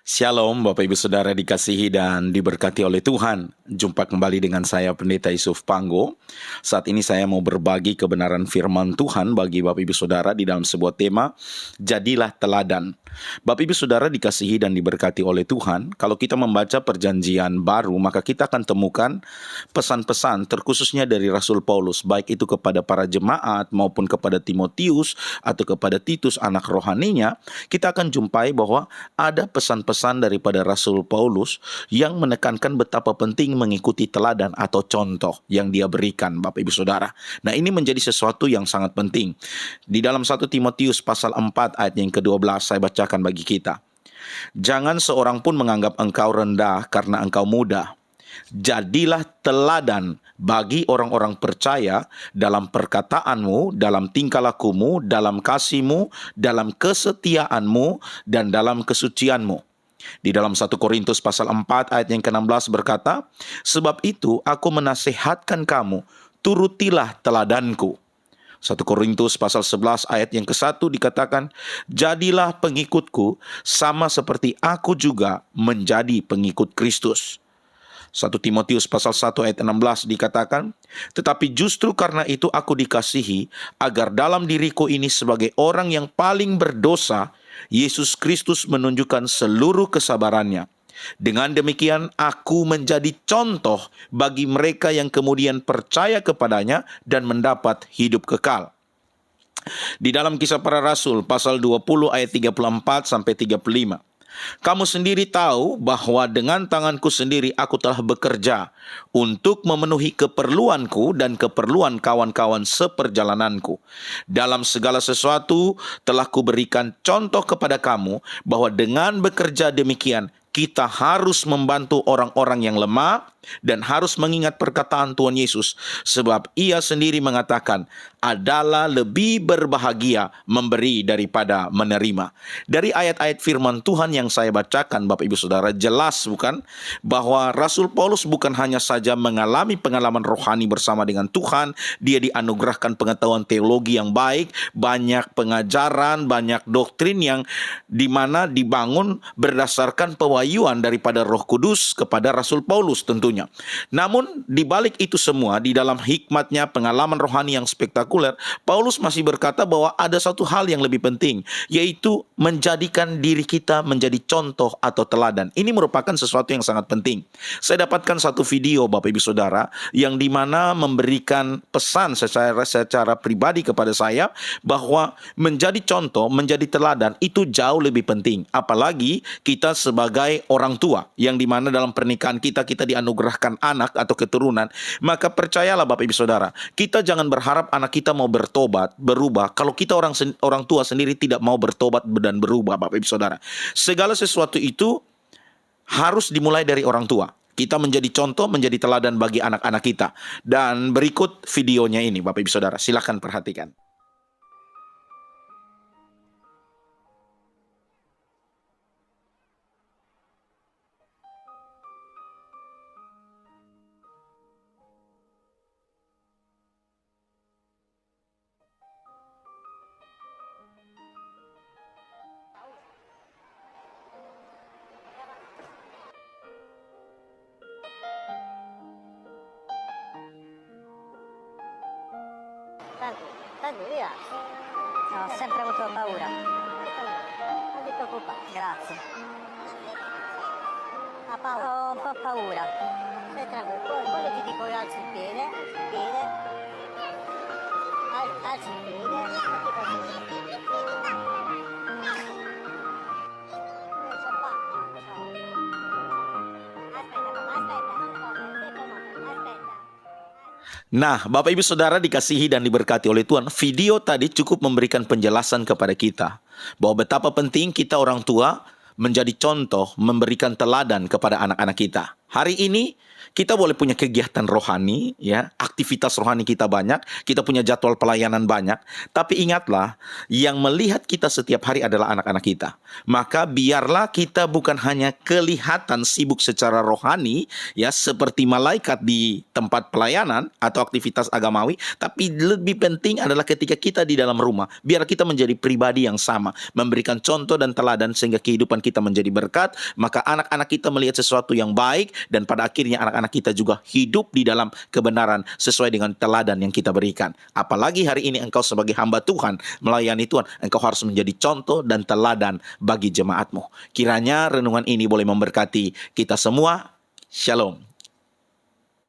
Shalom Bapak Ibu Saudara dikasihi dan diberkati oleh Tuhan. Jumpa kembali dengan saya Pendeta Yusuf Panggo. Saat ini saya mau berbagi kebenaran firman Tuhan bagi Bapak Ibu Saudara di dalam sebuah tema, Jadilah Teladan. Bapak Ibu Saudara dikasihi dan diberkati oleh Tuhan. Kalau kita membaca perjanjian baru, maka kita akan temukan pesan-pesan terkhususnya dari Rasul Paulus, baik itu kepada para jemaat maupun kepada Timotius atau kepada Titus anak rohaninya. Kita akan jumpai bahwa ada pesan-pesan daripada Rasul Paulus yang menekankan betapa penting mengikuti teladan atau contoh yang dia berikan, Bapak Ibu Saudara. Nah, ini menjadi sesuatu yang sangat penting. Di dalam 1 Timotius pasal 4 ayat yang ke-12 saya bacakan bagi kita. Jangan seorang pun menganggap engkau rendah karena engkau muda. Jadilah teladan bagi orang-orang percaya dalam perkataanmu, dalam tingkah lakumu, dalam kasihmu, dalam kesetiaanmu, dan dalam kesucianmu. Di dalam 1 Korintus pasal 4 ayat yang ke-16 berkata, sebab itu aku menasihatkan kamu, turutilah teladanku. 1 Korintus pasal 11 ayat yang ke-1 dikatakan, jadilah pengikutku sama seperti aku juga menjadi pengikut Kristus. 1 Timotius pasal 1 ayat 16 dikatakan, tetapi justru karena itu aku dikasihi, agar dalam diriku ini sebagai orang yang paling berdosa, Yesus Kristus menunjukkan seluruh kesabarannya. Dengan demikian aku menjadi contoh bagi mereka yang kemudian percaya kepadanya dan mendapat hidup kekal. Di dalam Kisah Para Rasul pasal 20 ayat 34 sampai 35. Kamu sendiri tahu bahwa dengan tanganku sendiri aku telah bekerja untuk memenuhi keperluanku dan keperluan kawan-kawan seperjalananku. Dalam segala sesuatu telah kuberikan contoh kepada kamu bahwa dengan bekerja demikian kita harus membantu orang-orang yang lemah dan harus mengingat perkataan Tuhan Yesus, sebab ia sendiri mengatakan adalah lebih berbahagia memberi daripada menerima. Dari ayat-ayat firman Tuhan yang saya bacakan, Bapak Ibu Saudara, jelas bukan bahwa Rasul Paulus bukan hanya saja mengalami pengalaman rohani bersama dengan Tuhan, dia dianugerahkan pengetahuan teologi yang baik, banyak pengajaran, banyak doktrin yang dimana dibangun berdasarkan pewahyuan daripada Roh Kudus kepada Rasul Paulus tentunya. Namun di balik itu semua, di dalam hikmatnya, pengalaman rohani yang spektakuler, Paulus masih berkata bahwa ada satu hal yang lebih penting, yaitu menjadikan diri kita menjadi contoh atau teladan. Ini merupakan sesuatu yang sangat penting. Saya dapatkan satu video, Bapak Ibu Saudara, yang dimana memberikan pesan secara pribadi kepada saya bahwa menjadi contoh, menjadi teladan itu jauh lebih penting. Apalagi kita sebagai orang tua, yang dimana dalam pernikahan kita dianugerahkan anak atau keturunan, maka percayalah Bapak Ibu Saudara, kita jangan berharap anak kita mau bertobat, berubah, kalau kita orang tua sendiri tidak mau bertobat dan berubah, Bapak Ibu Saudara. Segala sesuatu itu harus dimulai dari orang tua. Kita menjadi contoh, menjadi teladan bagi anak-anak kita. Dan berikut videonya ini, Bapak Ibu Saudara, silakan perhatikan. Tranquilla. No, ho sempre avuto paura. Non ti preoccupare. Grazie. Ha paura? Ho un po' paura. Stai tranquillo. Poi che ti dico alzi il piede. Alzi il piede. Non ti preoccupare. Nah, Bapak Ibu Saudara dikasihi dan diberkati oleh Tuhan, video tadi cukup memberikan penjelasan kepada kita bahwa betapa penting kita orang tua menjadi contoh, memberikan teladan kepada anak-anak kita. Hari ini kita boleh punya kegiatan rohani, ya, aktivitas rohani kita banyak, kita punya jadwal pelayanan banyak, tapi ingatlah, yang melihat kita setiap hari adalah anak-anak kita. Maka biarlah kita bukan hanya kelihatan sibuk secara rohani, ya, seperti malaikat di tempat pelayanan atau aktivitas agamawi, tapi lebih penting adalah ketika kita di dalam rumah, biar kita menjadi pribadi yang sama, memberikan contoh dan teladan sehingga kehidupan kita menjadi berkat, maka anak-anak kita melihat sesuatu yang baik, dan pada akhirnya anak-anak kita juga hidup di dalam kebenaran sesuai dengan teladan yang kita berikan. Apalagi hari ini engkau sebagai hamba Tuhan, melayani Tuhan, engkau harus menjadi contoh dan teladan bagi jemaatmu. Kiranya renungan ini boleh memberkati kita semua. Shalom.